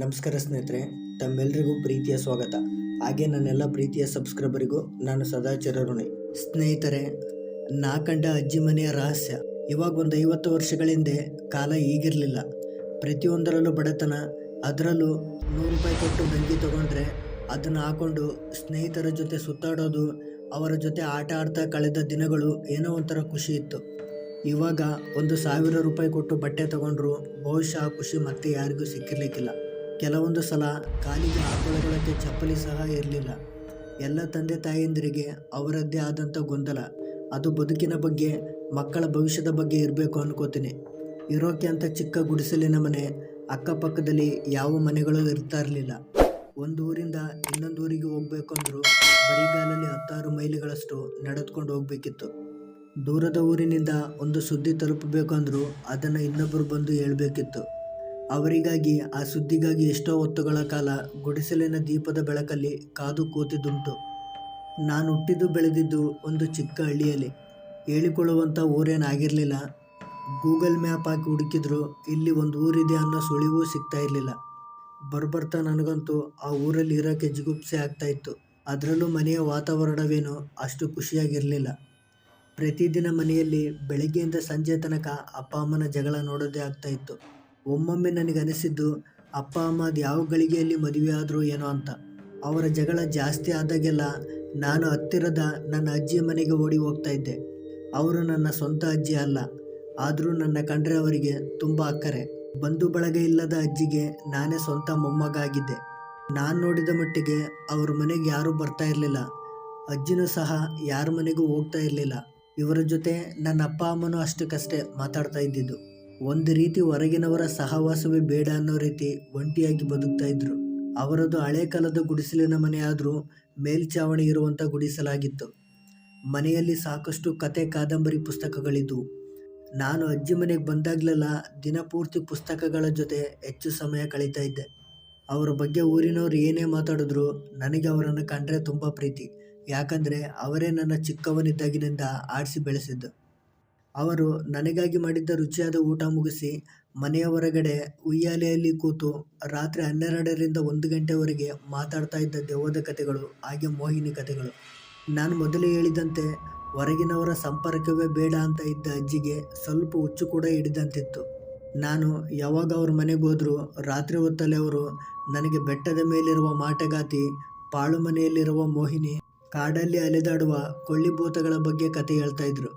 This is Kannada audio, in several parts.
ನಮಸ್ಕಾರ ಸ್ನೇಹಿತರೆ, ತಮ್ಮೆಲ್ಲರಿಗೂ ಪ್ರೀತಿಯ ಸ್ವಾಗತ. ಹಾಗೆ ನನ್ನೆಲ್ಲ ಪ್ರೀತಿಯ ಸಬ್ಸ್ಕ್ರೈಬರಿಗೂ ನಾನು ಸದಾ ಚಿರಋಣಿ. ಸ್ನೇಹಿತರೆ, ನಾ ಕಂಡ ಅಜ್ಜಿ ಮನೆಯ ರಹಸ್ಯ. ಇವಾಗ ಒಂದು 50 ವರ್ಷಗಳ ಹಿಂದೆ ಕಾಲ ಈಗಿರಲಿಲ್ಲ. ಪ್ರತಿಯೊಂದರಲ್ಲೂ ಬಡತನ, ಅದರಲ್ಲೂ 100 ರೂಪಾಯಿ ಕೊಟ್ಟು ಗಂಜಿ ತೊಗೊಂಡ್ರೆ ಅದನ್ನು ಹಾಕೊಂಡು ಸ್ನೇಹಿತರ ಜೊತೆ ಸುತ್ತಾಡೋದು, ಅವರ ಜೊತೆ ಆಟ ಆಡ್ತಾ ಕಳೆದ ದಿನಗಳು ಏನೋ ಒಂಥರ ಖುಷಿ ಇತ್ತು. ಇವಾಗ 1,000 ರೂಪಾಯಿ ಕೊಟ್ಟು ಬಟ್ಟೆ ತಗೊಂಡ್ರು ಬಹುಶಃ ಆ ಖುಷಿ ಮತ್ತೆ ಯಾರಿಗೂ ಸಿಕ್ಕಿರ್ಲಿಕ್ಕಿಲ್ಲ. ಕೆಲವೊಂದು ಸಲ ಕಾಲಿಗೆ ಹಾಕೊಳ್ಳೋದಕ್ಕೆ ಚಪ್ಪಲಿ ಸಹ ಇರಲಿಲ್ಲ. ಎಲ್ಲ ತಂದೆ ತಾಯಿಯಂದಿರಿಗೆ ಅವರದ್ದೇ ಆದಂಥ ಗೊಂದಲ. ಅದು ಬದುಕಿನ ಬಗ್ಗೆ, ಮಕ್ಕಳ ಭವಿಷ್ಯದ ಬಗ್ಗೆ ಇರಬೇಕು ಅನ್ಕೋತೀನಿ. ಇರೋಕೆ ಅಂತ ಚಿಕ್ಕ ಗುಡಿಸಲಿನ ಮನೆ, ಅಕ್ಕಪಕ್ಕದಲ್ಲಿ ಯಾವ ಮನೆಗಳು ಇರ್ತಾ ಇರಲಿಲ್ಲ. ಒಂದು ಊರಿಂದ ಇನ್ನೊಂದು ಊರಿಗೆ ಹೋಗ್ಬೇಕು ಅಂದರೂ ಬರಿಗಾಲಲ್ಲಿ 10 ಮೈಲಿಗಳಷ್ಟು ನಡೆದುಕೊಂಡು ಹೋಗ್ಬೇಕಿತ್ತು. ದೂರದ ಊರಿನಿಂದ ಒಂದು ಸುದ್ದಿ ತಲುಪಬೇಕು ಅಂದರೂ ಅದನ್ನು ಇನ್ನೊಬ್ಬರು ಬಂದು ಹೇಳಬೇಕಿತ್ತು. ಅವರಿಗಾಗಿ, ಆ ಸುದ್ದಿಗಾಗಿ ಎಷ್ಟೋ ಹೊತ್ತುಗಳ ಕಾಲ ಗುಡಿಸಲಿನ ದೀಪದ ಬೆಳಕಲ್ಲಿ ಕಾದು ಕೂತಿದ್ದುಂಟು. ನಾನು ಹುಟ್ಟಿದ್ದು ಬೆಳೆದಿದ್ದು ಒಂದು ಚಿಕ್ಕ ಹಳ್ಳಿಯಲ್ಲಿ. ಹೇಳಿಕೊಳ್ಳುವಂಥ ಊರೇನಾಗಿರಲಿಲ್ಲ. ಗೂಗಲ್ ಮ್ಯಾಪ್ ಹಾಕಿ ಹುಡುಕಿದ್ರು ಇಲ್ಲಿ ಒಂದು ಊರಿದೆ ಅನ್ನೋ ಸುಳಿವೂ ಸಿಗ್ತಾ ಇರಲಿಲ್ಲ. ಬರ್ಬರ್ತಾ ನನಗಂತೂ ಆ ಊರಲ್ಲಿ ಇರೋಕ್ಕೆ ಜಿಗುಪ್ಸೆ ಆಗ್ತಾಯಿತ್ತು. ಅದರಲ್ಲೂ ಮನೆಯ ವಾತಾವರಣವೇನೋ ಅಷ್ಟು ಖುಷಿಯಾಗಿರಲಿಲ್ಲ. ಪ್ರತಿದಿನ ಮನೆಯಲ್ಲಿ ಬೆಳಗ್ಗೆಯಿಂದ ಸಂಜೆ ತನಕ ಅಪ್ಪ ಅಮ್ಮನ ಜಗಳ ನೋಡೋದೇ ಆಗ್ತಾಯಿತ್ತು. ಒಮ್ಮೊಮ್ಮೆ ನನಗನಿಸಿದ್ದು, ಅಪ್ಪ ಅಮ್ಮ ಅದು ಯಾವ ಗಳಿಗೆಯಲ್ಲಿ ಮದುವೆ ಆದರೂ ಏನೋ ಅಂತ. ಅವರ ಜಗಳ ಜಾಸ್ತಿ ಆದಾಗೆಲ್ಲ ನಾನು ಹತ್ತಿರದ ನನ್ನ ಅಜ್ಜಿಯ ಮನೆಗೆ ಓಡಿ ಹೋಗ್ತಾ ಇದ್ದೆ. ಅವರು ನನ್ನ ಸ್ವಂತ ಅಜ್ಜಿ ಅಲ್ಲ, ಆದರೂ ನನ್ನ ಕಂಡ್ರೆ ಅವರಿಗೆ ತುಂಬ ಅಕ್ಕರೆ. ಬಂಧು ಬಳಗ ಇಲ್ಲದ ಅಜ್ಜಿಗೆ ನಾನೇ ಸ್ವಂತ ಮೊಮ್ಮಗ ಆಗಿದ್ದೆ. ನಾನು ನೋಡಿದ ಮಟ್ಟಿಗೆ ಅವ್ರ ಮನೆಗೆ ಯಾರೂ ಬರ್ತಾ ಇರಲಿಲ್ಲ. ಅಜ್ಜಿನೂ ಸಹ ಯಾರ ಮನೆಗೂ ಹೋಗ್ತಾ ಇರಲಿಲ್ಲ. ಇವರ ಜೊತೆ ನನ್ನ ಅಪ್ಪ ಅಮ್ಮನೂ ಅಷ್ಟಕ್ಕಷ್ಟೇ ಮಾತಾಡ್ತಾ ಇದ್ದಿದ್ದು. ಒಂದು ರೀತಿ ಹೊರಗಿನವರ ಸಹವಾಸವೇ ಬೇಡ ಅನ್ನೋ ರೀತಿ ಒಂಟಿಯಾಗಿ ಬದುಕ್ತಾ ಇದ್ರು. ಅವರದು ಹಳೆ ಕಾಲದ ಗುಡಿಸಲಿನ ಮನೆ ಆದರೂ ಮೇಲ್ಛಾವಣಿ ಇರುವಂಥ ಗುಡಿಸಲಾಗಿತ್ತು. ಮನೆಯಲ್ಲಿ ಸಾಕಷ್ಟು ಕತೆ, ಕಾದಂಬರಿ ಪುಸ್ತಕಗಳಿದ್ದವು. ನಾನು ಅಜ್ಜಿ ಮನೆಗೆ ಬಂದಾಗಲೆಲ್ಲ ದಿನಪೂರ್ತಿ ಪುಸ್ತಕಗಳ ಜೊತೆ ಹೆಚ್ಚು ಸಮಯ ಕಳೀತಾ ಇದ್ದೆ. ಅವರ ಬಗ್ಗೆ ಊರಿನವ್ರು ಏನೇ ಮಾತಾಡಿದ್ರು ನನಗೆ ಅವರನ್ನು ಕಂಡ್ರೆ ತುಂಬ ಪ್ರೀತಿ. ಯಾಕಂದರೆ ಅವರೇ ನನ್ನ ಚಿಕ್ಕವನಿದ್ದಾಗಿನಿಂದ ಆಡಿಸಿ ಬೆಳೆಸಿದ್ದು. ಅವರು ನನಗಾಗಿ ಮಾಡಿದ್ದ ರುಚಿಯಾದ ಊಟ ಮುಗಿಸಿ ಮನೆಯ ಹೊರಗಡೆ ಉಯ್ಯಾಲೆಯಲ್ಲಿ ಕೂತು ರಾತ್ರಿ 12ರಿಂದ 1 ಗಂಟೆವರೆಗೆ ಮಾತಾಡ್ತಾ ಇದ್ದ ದೆವ್ವದ ಕಥೆಗಳು, ಹಾಗೆ ಮೋಹಿನಿ ಕಥೆಗಳು. ನಾನು ಮೊದಲೇ ಹೇಳಿದಂತೆ ಹೊರಗಿನವರ ಸಂಪರ್ಕವೇ ಬೇಡ ಅಂತ ಇದ್ದ ಅಜ್ಜಿಗೆ ಸ್ವಲ್ಪ ಹುಚ್ಚು ಕೂಡ ಹಿಡಿದಂತಿತ್ತು. ನಾನು ಯಾವಾಗ ಅವ್ರ ಮನೆಗೆ ಹೋದರೂ ರಾತ್ರಿ ಹೊತ್ತಲ್ಲಿ ಅವರು ನನಗೆ ಬೆಟ್ಟದ ಮೇಲಿರುವ ಮಾಟಗಾತಿ, ಪಾಳು ಮನೆಯಲ್ಲಿರುವ ಮೋಹಿನಿ, ಕಾಡಲ್ಲಿ ಅಲೆದಾಡುವ ಕೊಳ್ಳಿಭೂತಗಳ ಬಗ್ಗೆ ಕತೆ ಹೇಳ್ತಾಯಿದ್ರು.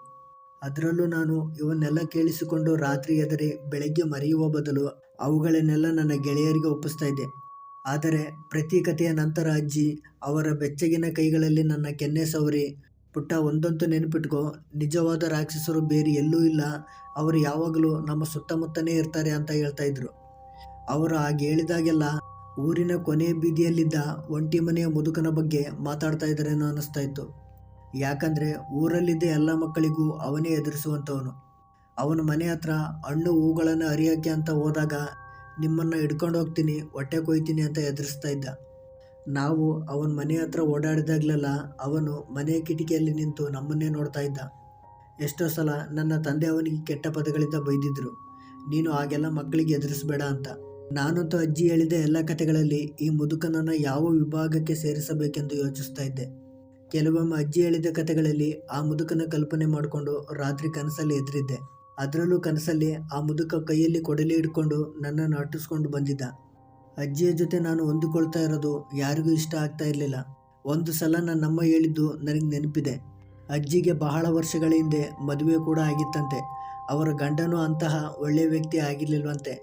ಅದರಲ್ಲೂ ನಾನು ಇವನ್ನೆಲ್ಲ ಕೇಳಿಸಿಕೊಂಡು ರಾತ್ರಿ ಎದರೆ ಬೆಳಗ್ಗೆ ಮರೆಯುವ ಬದಲು ಅವುಗಳನ್ನೆಲ್ಲ ನನ್ನ ಗೆಳೆಯರಿಗೆ ಒಪ್ಪಿಸ್ತಾ ಇದ್ದೆ. ಆದರೆ ಪ್ರತಿ ಕಥೆಯ ನಂತರ ಅಜ್ಜಿ ಅವರ ಬೆಚ್ಚಗಿನ ಕೈಗಳಲ್ಲಿ ನನ್ನ ಕೆನ್ನೆ ಸವರಿ, ಪುಟ್ಟ ಒಂದಂತೂ ನೆನಪಿಟ್ಕೋ, ನಿಜವಾದ ರಾಕ್ಷಸರು ಬೇರೆ ಎಲ್ಲೂ ಇಲ್ಲ, ಅವರು ಯಾವಾಗಲೂ ನಮ್ಮ ಸುತ್ತಮುತ್ತನೇ ಇರ್ತಾರೆ ಅಂತ ಹೇಳ್ತಾಯಿದ್ರು. ಅವರು ಹಾಗೆ ಹೇಳಿದಾಗೆಲ್ಲ ಊರಿನ ಕೊನೆಯ ಬೀದಿಯಲ್ಲಿದ್ದ ಒಂಟಿ ಮನೆಯ ಮುದುಕನ ಬಗ್ಗೆ ಮಾತಾಡ್ತಾ ಇದ್ದಾರೇನೋ ಅನ್ನಿಸ್ತಾ ಇತ್ತು. ಯಾಕಂದರೆ ಊರಲ್ಲಿದ್ದ ಎಲ್ಲ ಮಕ್ಕಳಿಗೂ ಅವನೇ ಎದುರಿಸುವಂಥವನು. ಅವನ ಮನೆ ಹತ್ರ ಹಣ್ಣು ಹೂಗಳನ್ನು ಅರಿಯೋಕ್ಕೆ ಅಂತ ಹೋದಾಗ ನಿಮ್ಮನ್ನು ಹಿಡ್ಕೊಂಡು ಹೋಗ್ತೀನಿ, ಹೊಟ್ಟೆ ಕೊಯ್ತೀನಿ ಅಂತ ಎದುರಿಸ್ತಾ ಇದ್ದ. ನಾವು ಅವನ ಮನೆ ಹತ್ರ ಓಡಾಡಿದಾಗಲೆಲ್ಲ ಅವನು ಮನೆಯ ಕಿಟಕಿಯಲ್ಲಿ ನಿಂತು ನಮ್ಮನ್ನೇ ನೋಡ್ತಾ ಇದ್ದ. ಎಷ್ಟೋ ಸಲ ನನ್ನ ತಂದೆ ಅವನಿಗೆ ಕೆಟ್ಟ ಪದಗಳಿಂದ ಬೈದಿದ್ರು, ನೀನು ಹಾಗೆಲ್ಲ ಮಕ್ಕಳಿಗೆ ಎದುರಿಸಬೇಡ ಅಂತ. ನಾನಂತೂ ಅಜ್ಜಿ ಹೇಳಿದ ಎಲ್ಲ ಕಥೆಗಳಲ್ಲಿ ಈ ಮುದುಕನನ್ನು ಯಾವ ವಿಭಾಗಕ್ಕೆ ಸೇರಿಸಬೇಕೆಂದು ಯೋಚಿಸ್ತಾ ಇದ್ದೆ. ಕೆಲವೊಮ್ಮೆ ಅಜ್ಜಿ ಹೇಳಿದ ಕಥೆಗಳಲ್ಲಿ ಆ ಮುದುಕನ ಕಲ್ಪನೆ ಮಾಡಿಕೊಂಡು ರಾತ್ರಿ ಕನಸಲ್ಲಿ ಎದುರಿದ್ದೆ. ಅದರಲ್ಲೂ ಕನಸಲ್ಲಿ ಆ ಮುದುಕ ಕೈಯಲ್ಲಿ ಕೊಡಲಿ ಹಿಡ್ಕೊಂಡು ನನ್ನನ್ನು ಅಟ್ಟಿಸ್ಕೊಂಡು ಬಂದಿದ್ದ. ಅಜ್ಜಿಯ ಜೊತೆ ನಾನು ಹೊಂದಿಕೊಳ್ತಾ ಇರೋದು ಯಾರಿಗೂ ಇಷ್ಟ ಆಗ್ತಾ ಇರಲಿಲ್ಲ. ಒಂದು ಸಲ ನನ್ನಮ್ಮ ಹೇಳಿದ್ದು ನನಗೆ ನೆನಪಿದೆ. ಅಜ್ಜಿಗೆ ಬಹಳ ವರ್ಷಗಳ ಹಿಂದೆ ಮದುವೆ ಕೂಡ ಆಗಿತ್ತಂತೆ. ಅವರ ಗಂಡನೂ ಅಂತಹ ಒಳ್ಳೆಯ ವ್ಯಕ್ತಿ ಆಗಿರಲಿಲ್ವಂತೆ.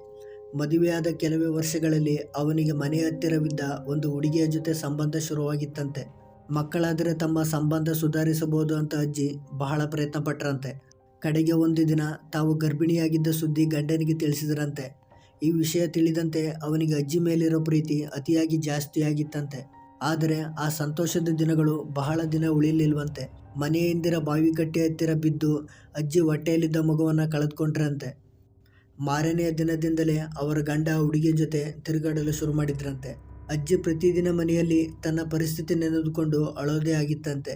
ಮದುವೆಯಾದ ಕೆಲವೇ ವರ್ಷಗಳಲ್ಲಿ ಅವನಿಗೆ ಮನೆ ಹತ್ತಿರವಿದ್ದ ಒಂದು ಹುಡುಗಿಯ ಜೊತೆ ಸಂಬಂಧ ಶುರುವಾಗಿತ್ತಂತೆ. ಮಕ್ಕಳಾದರೆ ತಮ್ಮ ಸಂಬಂಧ ಸುಧಾರಿಸಬಹುದು ಅಂತ ಅಜ್ಜಿ ಬಹಳ ಪ್ರಯತ್ನ ಪಟ್ಟರಂತೆ. ಕಡೆಗೆ ಒಂದು ದಿನ ತಾವು ಗರ್ಭಿಣಿಯಾಗಿದ್ದ ಸುದ್ದಿ ಗಂಡನಿಗೆ ತಿಳಿಸಿದ್ರಂತೆ. ಈ ವಿಷಯ ತಿಳಿದಂತೆ ಅವನಿಗೆ ಅಜ್ಜಿ ಮೇಲಿರೋ ಪ್ರೀತಿ ಅತಿಯಾಗಿ ಜಾಸ್ತಿಯಾಗಿತ್ತಂತೆ. ಆದರೆ ಆ ಸಂತೋಷದ ದಿನಗಳು ಬಹಳ ದಿನ ಉಳಿಲಿಲ್ವಂತೆ. ಮನೆಯಿಂದಿರ ಬಾವಿಕಟ್ಟೆ ಹತ್ತಿರ ಬಿದ್ದು ಅಜ್ಜಿ ಹೊಟ್ಟೆಯಲ್ಲಿದ್ದ ಮಗುವನ್ನು ಕಳೆದುಕೊಂಡ್ರಂತೆ. ಮಾರನೆಯ ದಿನದಿಂದಲೇ ಅವರ ಗಂಡ ಹುಡುಗಿಯ ಜೊತೆ ತಿರುಗಾಡಲು ಶುರು ಮಾಡಿದ್ರಂತೆ. ಅಜ್ಜಿ ಪ್ರತಿದಿನ ಮನೆಯಲ್ಲಿ ತನ್ನ ಪರಿಸ್ಥಿತಿ ನೆನೆದುಕೊಂಡು ಅಳೋದೇ ಆಗಿತ್ತಂತೆ.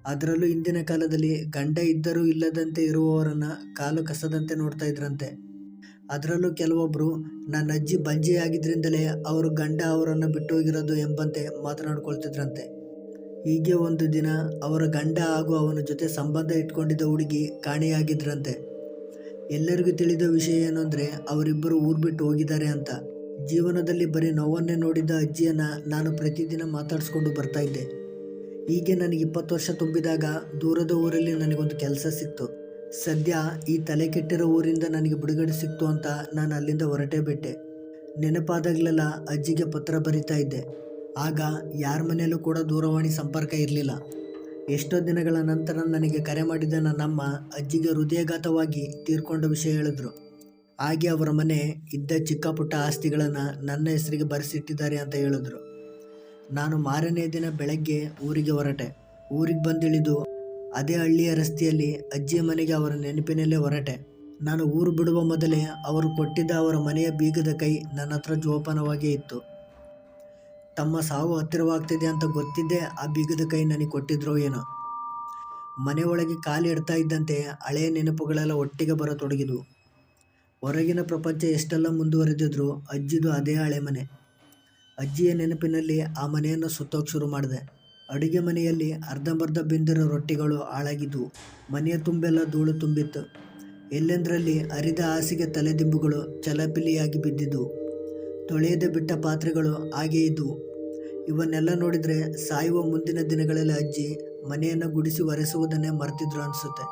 ಅದರಲ್ಲೂ ಇಂದಿನ ಕಾಲದಲ್ಲಿ ಗಂಡ ಇದ್ದರೂ ಇಲ್ಲದಂತೆ ಇರುವವರನ್ನು ಕಾಲು ಕಸದಂತೆ ನೋಡ್ತಾ ಇದ್ರಂತೆ. ಅದರಲ್ಲೂ ಕೆಲವೊಬ್ಬರು ನನ್ನ ಅಜ್ಜಿ ಬಂಜೆಯಾಗಿದ್ದರಿಂದಲೇ ಅವರು ಗಂಡ ಅವರನ್ನು ಬಿಟ್ಟು ಹೋಗಿರೋದು ಎಂಬಂತೆ ಮಾತನಾಡ್ಕೊಳ್ತಿದ್ರಂತೆ. ಹೀಗೆ ಒಂದು ದಿನ ಅವರ ಗಂಡ ಹಾಗೂ ಅವನ ಜೊತೆ ಸಂಬಂಧ ಇಟ್ಕೊಂಡಿದ್ದ ಹುಡುಗಿ ಕಾಣೆಯಾಗಿದ್ರಂತೆ. ಎಲ್ಲರಿಗೂ ತಿಳಿದ ವಿಷಯ ಏನು ಅಂದರೆ ಅವರಿಬ್ಬರು ಊರು ಬಿಟ್ಟು ಹೋಗಿದ್ದಾರೆ ಅಂತ. ಜೀವನದಲ್ಲಿ ಬರೀ ನೋವನ್ನೇ ನೋಡಿದ್ದ ಅಜ್ಜಿಯನ್ನು ನಾನು ಪ್ರತಿದಿನ ಮಾತಾಡಿಸ್ಕೊಂಡು ಬರ್ತಾ ಇದ್ದೆ. ಹೀಗೆ ನನಗೆ 20 ವರ್ಷ ತುಂಬಿದಾಗ ದೂರದ ಊರಲ್ಲಿ ನನಗೊಂದು ಕೆಲಸ ಸಿಕ್ತು. ಸದ್ಯ ಈ ತಲೆ ಕೆಟ್ಟಿರೋ ಊರಿಂದ ನನಗೆ ಬಿಡುಗಡೆ ಸಿಕ್ತು ಅಂತ ನಾನು ಅಲ್ಲಿಂದ ಹೊರಟೇ ಬಿಟ್ಟೆ. ನೆನಪಾದಾಗಲೆಲ್ಲ ಅಜ್ಜಿಗೆ ಪತ್ರ ಬರಿತಾ ಇದ್ದೆ. ಆಗ ಯಾರ ಮನೆಯಲ್ಲೂ ಕೂಡ ದೂರವಾಣಿ ಸಂಪರ್ಕ ಇರಲಿಲ್ಲ. ಎಷ್ಟೋ ದಿನಗಳ ನಂತರ ನನಗೆ ಕರೆ ಮಾಡಿದ ನನ್ನಮ್ಮ ಅಜ್ಜಿಗೆ ಹೃದಯಘಾತವಾಗಿ ತೀರ್ಕೊಂಡ ವಿಷಯ ಹೇಳಿದ್ರು. ಹಾಗೆ ಅವರ ಮನೆ ಇದ್ದ ಚಿಕ್ಕ ಪುಟ್ಟ ಆಸ್ತಿಗಳನ್ನು ನನ್ನ ಹೆಸರಿಗೆ ಬರೆಸಿಟ್ಟಿದ್ದಾರೆ ಅಂತ ಹೇಳಿದ್ರು. ನಾನು ಮಾರನೇ ದಿನ ಬೆಳಗ್ಗೆ ಊರಿಗೆ ಹೊರಟೆ. ಊರಿಗೆ ಬಂದಿಳಿದು ಅದೇ ಹಳ್ಳಿಯ ರಸ್ತೆಯಲ್ಲಿ ಅಜ್ಜಿಯ ಮನೆಗೆ ಅವರ ನೆನಪಿನಲ್ಲೇ ಹೊರಟೆ. ನಾನು ಊರು ಬಿಡುವ ಮೊದಲೇ ಅವರು ಕೊಟ್ಟಿದ್ದ ಅವರ ಮನೆಯ ಬೀಗದ ಕೈ ನನ್ನ ಹತ್ರ ಜೋಪಾನವಾಗೇ ಇತ್ತು. ತಮ್ಮ ಸಾವು ಹತ್ತಿರವಾಗ್ತಿದೆ ಅಂತ ಗೊತ್ತಿದ್ದೇ ಆ ಬೀಗದ ಕೈ ನನಗೆ ಕೊಟ್ಟಿದ್ರೋ ಏನೋ. ಮನೆ ಒಳಗೆ ಕಾಲಿಡ್ತಾ ಇದ್ದಂತೆ ಹಳೆಯ ನೆನಪುಗಳೆಲ್ಲ ಒಟ್ಟಿಗೆ ಬರತೊಡಗಿದ್ವು. ಹೊರಗಿನ ಪ್ರಪಂಚ ಎಷ್ಟೆಲ್ಲ ಮುಂದುವರೆದಿದ್ರು ಅಜ್ಜಿದು ಅದೇ ಹಳೆ ಮನೆ. ಅಜ್ಜಿಯ ನೆನಪಿನಲ್ಲಿ ಆ ಮನೆಯನ್ನು ಸುತ್ತೋಕೆ ಶುರು ಮಾಡಿದೆ. ಅಡುಗೆ ಮನೆಯಲ್ಲಿ ಅರ್ಧಂಬರ್ಧ ಬೆಂದಿರೋ ರೊಟ್ಟಿಗಳು ಹಾಳಾಗಿದ್ವು. ಮನೆಯ ತುಂಬೆಲ್ಲ ಧೂಳು ತುಂಬಿತ್ತು. ಎಲ್ಲೆಂದರಲ್ಲಿ ಹರಿದ ಹಾಸಿಗೆ ತಲೆದಿಂಬುಗಳು ಚಲಪಿಲಿಯಾಗಿ ಬಿದ್ದಿದ್ವು. ತೊಳೆಯದೆ ಬಿಟ್ಟ ಪಾತ್ರೆಗಳು ಹಾಗೇ ಇದ್ವು. ಇವನ್ನೆಲ್ಲ ನೋಡಿದರೆ ಸಾಯುವ ಮುಂದಿನ ದಿನಗಳಲ್ಲಿ ಅಜ್ಜಿ ಮನೆಯನ್ನು ಗುಡಿಸಿ ಒರೆಸುವುದನ್ನೇ ಮರ್ತಿದ್ರು ಅನಿಸುತ್ತೆ.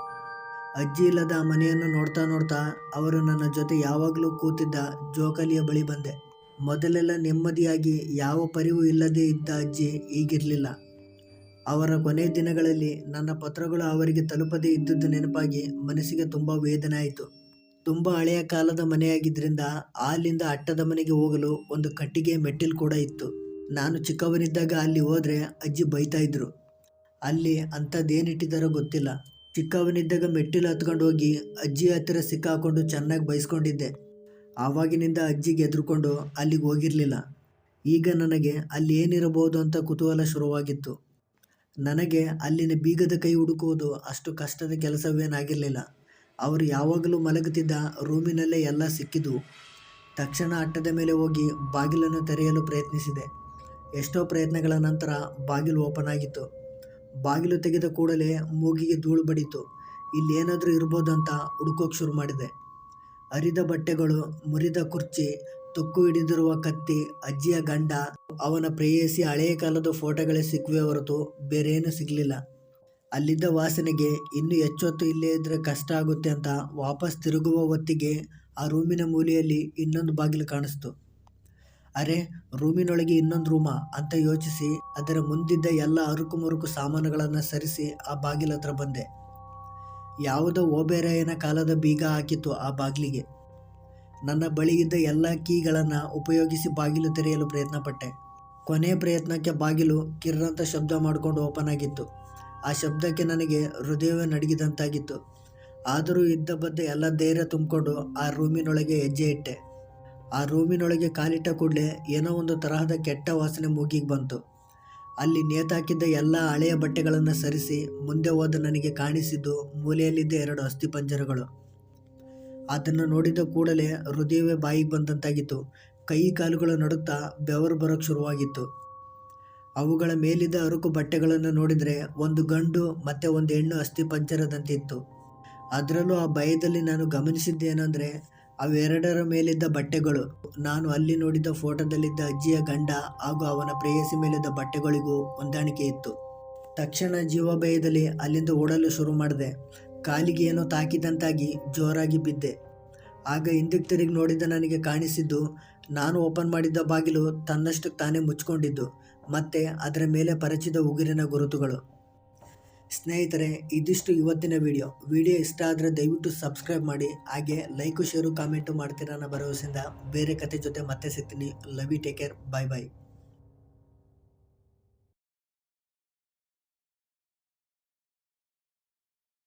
ಅಜ್ಜಿ ಇಲ್ಲದ ಆ ಮನೆಯನ್ನು ನೋಡ್ತಾ ನೋಡ್ತಾ ಅವರು ನನ್ನ ಜೊತೆ ಯಾವಾಗಲೂ ಕೂತಿದ್ದ ಜೋಕಾಲಿಯ ಬಳಿ ಬಂದೆ. ಮೊದಲೆಲ್ಲ ನೆಮ್ಮದಿಯಾಗಿ ಯಾವ ಪರಿವೂ ಇಲ್ಲದೆ ಇದ್ದ ಅಜ್ಜಿ ಈಗಿರಲಿಲ್ಲ. ಅವರ ಕೊನೆ ದಿನಗಳಲ್ಲಿ ನನ್ನ ಪತ್ರಗಳು ಅವರಿಗೆ ತಲುಪದೇ ಇದ್ದದ್ದು ನೆನಪಾಗಿ ಮನಸ್ಸಿಗೆ ತುಂಬ ವೇದನೆ ಆಯಿತು. ತುಂಬ ಹಳೆಯ ಕಾಲದ ಮನೆಯಾಗಿದ್ದರಿಂದ ಅಲ್ಲಿಂದ ಅಟ್ಟದ ಮನೆಗೆ ಹೋಗಲು ಒಂದು ಕಟ್ಟಿಗೆ ಮೆಟ್ಟಿಲು ಕೂಡ ಇತ್ತು. ನಾನು ಚಿಕ್ಕವನಿದ್ದಾಗ ಅಲ್ಲಿ ಹೋದರೆ ಅಜ್ಜಿ ಬೈತಾ ಇದ್ರು. ಅಲ್ಲಿ ಅಂಥದ್ದೇನಿಟ್ಟಿದ್ದಾರೋ ಗೊತ್ತಿಲ್ಲ. ಚಿಕ್ಕವನಿದ್ದಾಗ ಮೆಟ್ಟಿಲು ಹತ್ಕೊಂಡು ಹೋಗಿ ಅಜ್ಜಿ ಹತ್ತಿರ ಸಿಕ್ಕಾಕೊಂಡು ಚೆನ್ನಾಗಿ ಬೈಸ್ಕೊಂಡಿದ್ದೆ. ಆವಾಗಿನಿಂದ ಅಜ್ಜಿಗೆ ಎದುರುಕೊಂಡು ಅಲ್ಲಿಗೆ ಹೋಗಿರಲಿಲ್ಲ. ಈಗ ನನಗೆ ಅಲ್ಲಿ ಏನಿರಬಹುದು ಅಂತ ಕುತೂಹಲ ಶುರುವಾಗಿತ್ತು. ನನಗೆ ಅಲ್ಲಿನ ಬೀಗದ ಕೈ ಹುಡುಕುವುದು ಅಷ್ಟು ಕಷ್ಟದ ಕೆಲಸವೇನಾಗಿರಲಿಲ್ಲ. ಅವರು ಯಾವಾಗಲೂ ಮಲಗುತ್ತಿದ್ದ ರೂಮಿನಲ್ಲೇ ಎಲ್ಲ ಸಿಕ್ಕಿದ್ವು. ತಕ್ಷಣ ಅಟ್ಟದ ಮೇಲೆ ಹೋಗಿ ಬಾಗಿಲನ್ನು ತೆರೆಯಲು ಪ್ರಯತ್ನಿಸಿದೆ. ಎಷ್ಟೋ ಪ್ರಯತ್ನಗಳ ನಂತರ ಬಾಗಿಲು ಓಪನ್ ಆಗಿತ್ತು. ಬಾಗಿಲು ತೆಗೆದ ಕೂಡಲೇ ಮೂಗಿಗೆ ಧೂಳು ಬಡಿತು. ಇಲ್ಲೇನಾದರೂ ಇರ್ಬೋದು ಅಂತ ಹುಡುಕೋಕೆ ಶುರು ಮಾಡಿದೆ. ಹರಿದ ಬಟ್ಟೆಗಳು, ಮುರಿದ ಕುರ್ಚಿ, ತುಕ್ಕು ಹಿಡಿದಿರುವ ಕತ್ತಿ, ಅಜ್ಜಿಯ ಗಂಡ, ಅವನ ಪ್ರೇಯಸಿ ಹಳೆಯ ಕಾಲದ ಫೋಟೋಗಳೇ ಸಿಕ್ಕುವೆ ಹೊರತು ಬೇರೇನೂ ಸಿಗಲಿಲ್ಲ. ಅಲ್ಲಿದ್ದ ವಾಸನೆಗೆ ಇನ್ನೂ ಹೆಚ್ಚೊತ್ತು ಇಲ್ಲೇ ಇದ್ದರೆ ಕಷ್ಟ ಆಗುತ್ತೆ ಅಂತ ವಾಪಸ್ ತಿರುಗುವ ಹೊತ್ತಿಗೆ ಆ ರೂಮಿನ ಮೂಲೆಯಲ್ಲಿ ಇನ್ನೊಂದು ಬಾಗಿಲು ಕಾಣಿಸ್ತು. ಅರೆ, ರೂಮಿನೊಳಗೆ ಇನ್ನೊಂದು ರೂಮಾ ಅಂತ ಯೋಚಿಸಿ ಅದರ ಮುಂದಿದ್ದ ಎಲ್ಲ ಅರುಕು ಮುರುಕು ಸಾಮಾನುಗಳನ್ನು ಸರಿಸಿ ಆ ಬಾಗಿಲ ಹತ್ರ ಬಂದೆ. ಯಾವುದೋ ಓಬೇರಾಯನ ಕಾಲದ ಬೀಗ ಹಾಕಿತ್ತು ಆ ಬಾಗಿಲಿಗೆ. ನನ್ನ ಬಳಿ ಇದ್ದ ಎಲ್ಲ ಕೀಗಳನ್ನು ಉಪಯೋಗಿಸಿ ಬಾಗಿಲು ತೆರೆಯಲು ಪ್ರಯತ್ನಪಟ್ಟೆ. ಕೊನೆಯ ಪ್ರಯತ್ನಕ್ಕೆ ಬಾಗಿಲು ಕಿರ್ರಂತ ಶಬ್ದ ಮಾಡಿಕೊಂಡು ಓಪನ್ ಆಗಿತ್ತು. ಆ ಶಬ್ದಕ್ಕೆ ನನಗೆ ಹೃದಯವೇ ನಡುಗಿದಂತಾಗಿತ್ತು. ಆದರೂ ಇದ್ದ ಬದ್ದ ಎಲ್ಲ ಧೈರ್ಯ ತುಂಬಿಕೊಂಡು ಆ ರೂಮಿನೊಳಗೆ ಹೆಜ್ಜೆ ಇಟ್ಟೆ. ಆ ರೂಮಿನೊಳಗೆ ಕಾಲಿಟ್ಟ ಕೂಡಲೇ ಏನೋ ಒಂದು ತರಹದ ಕೆಟ್ಟ ವಾಸನೆ ಮೂಗಿಗೆ ಬಂತು. ಅಲ್ಲಿ ನೇತಾಕಿದ್ದ ಎಲ್ಲ ಹಳೆಯ ಬಟ್ಟೆಗಳನ್ನು ಸರಿಸಿ ಮುಂದೆ ಹೋದ ನನಗೆ ಕಾಣಿಸಿದ್ದು ಮೂಲೆಯಲ್ಲಿದ್ದ 2 ಅಸ್ಥಿಪಂಜರಗಳು. ಅದನ್ನು ನೋಡಿದ ಕೂಡಲೇ ಹೃದಯವೇ ಬಾಯಿಗೆ ಬಂದಂತಾಗಿತ್ತು. ಕೈ ಕಾಲುಗಳು ನಡುತ್ತಾ ಬೆವರು ಬರೋಕ್ಕೆ ಶುರುವಾಗಿತ್ತು. ಅವುಗಳ ಮೇಲಿದ್ದ ಅರುಕು ಬಟ್ಟೆಗಳನ್ನು ನೋಡಿದರೆ ಒಂದು ಗಂಡು ಮತ್ತು ಒಂದು ಹೆಣ್ಣು ಅಸ್ಥಿಪಂಜರದಂತೆ ಇತ್ತು. ಅದರಲ್ಲೂ ಆ ಭಯದಲ್ಲಿ ನಾನು ಗಮನಿಸಿದ್ದೇನೆಂದರೆ ಅವೆರಡರ ಮೇಲಿದ್ದ ಬಟ್ಟೆಗಳು ನಾನು ಅಲ್ಲಿ ನೋಡಿದ ಫೋಟೋದಲ್ಲಿದ್ದ ಅಜ್ಜಿಯ ಗಂಡ ಹಾಗೂ ಅವನ ಪ್ರೇಯಸಿ ಮೇಲಿದ್ದ ಬಟ್ಟೆಗಳಿಗೂ ಹೊಂದಾಣಿಕೆ ಇತ್ತು. ತಕ್ಷಣ ಜೀವ ಭಯದಲ್ಲಿ ಅಲ್ಲಿಂದ ಓಡಲು ಶುರು ಮಾಡಿದೆ. ಕಾಲಿಗೆ ಏನೋ ತಾಕಿದಂತಾಗಿ ಜೋರಾಗಿ ಬಿದ್ದೆ. ಆಗ ಹಿಂದಕ್ಕೆ ತಿರುಗಿ ನೋಡಿದ ನನಗೆ ಕಾಣಿಸಿದ್ದು ನಾನು ಓಪನ್ ಮಾಡಿದ್ದ ಬಾಗಿಲು ತನ್ನಷ್ಟಕ್ಕೆ ತಾನೇ ಮುಚ್ಕೊಂಡಿದ್ದು ಮತ್ತು ಅದರ ಮೇಲೆ ಪರಚಿದ ಉಗುರಿನ ಗುರುತುಗಳು. ಸ್ನೇಹಿತರೆ, ಇದಿಷ್ಟು ಇವತ್ತಿನ ವಿಡಿಯೋ ಇಷ್ಟ ಆದರೆ ದಯವಿಟ್ಟು ಸಬ್ಸ್ಕ್ರೈಬ್ ಮಾಡಿ. ಹಾಗೆ ಲೈಕು, ಶೇರು, ಕಾಮೆಂಟು ಮಾಡ್ತೀರಾ ಅನ್ನೋ ಭರವಸೆಯಿಂದ ಬೇರೆ ಕತೆ ಜೊತೆ ಮತ್ತೆ ಸಿಗ್ತೀನಿ. Love you, take care, bye bye.